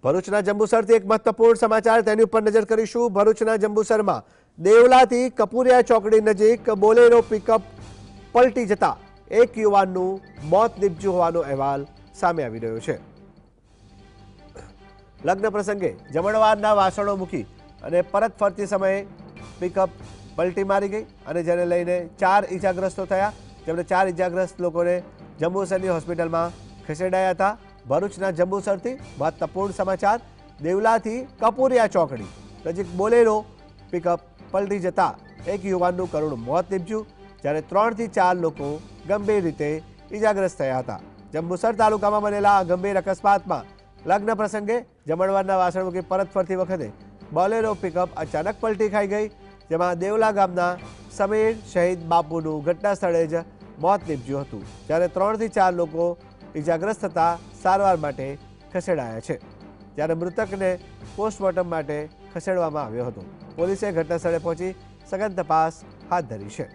ભરૂચના જંબુસરથી એક મહત્વપૂર્ણ સમાચાર તેની ઉપર નજર કરીશું। ભરૂચના જંબુસરમાં દેવલાથી કપુરિયા ચોકડી નજીક બોલેરો પિકઅપ પલટી જતા એક યુવાનનું મોત નીપજ્યું હોવાનો અહેવાલ સામે આવી રહ્યો છે। લગ્ન પ્રસંગે જમણવારના વાસણો મૂકી અને પરત ફરતી સમયે પિકઅપ પલટી મારી ગઈ અને જેને લઈને 4 ઈજાગ્રસ્તો થયા, જેમણે 4 ઈજાગ્રસ્ત લોકોને જંબુસરની હોસ્પિટલમાં ખસેડાયા હતા। ભરૂચના જંબુસરથી મહત્વપૂર્ણ સમાચાર, દેવલાથી કપુરિયા ચોકડી નજીક બોલેરો પિકઅપ પલટી જતા એક યુવાનનું કરુણ મોત નીપજ્યું, જ્યારે 3 થી 4 લોકો ગંભીર રીતે ઈજાગ્રસ્ત થયા હતા। જંબુસર તાલુકામાં બનેલા આ ગંભીર અકસ્માતમાં લગ્ન પ્રસંગે જમણવારના વાસણ મૂકી પરત ફરતી વખતે બોલેરો પિકઅપ અચાનક પલટી ખાઈ ગઈ, જેમાં દેવલા ગામના સમીર શહીદ બાપુનું ઘટના સ્થળે જ મોત નીપજ્યું હતું, જ્યારે 3 થી 4 લોકો ઈજાગ્રસ્ત થતા સારવાર માટે ખસેડાયા છે, જ્યારે મૃતકને પોસ્ટમોર્ટમ માટે ખસેડવામાં આવ્યો હતો। પોલીસે ઘટના સ્થળે પહોંચી સઘન તપાસ હાથ ધરી છે।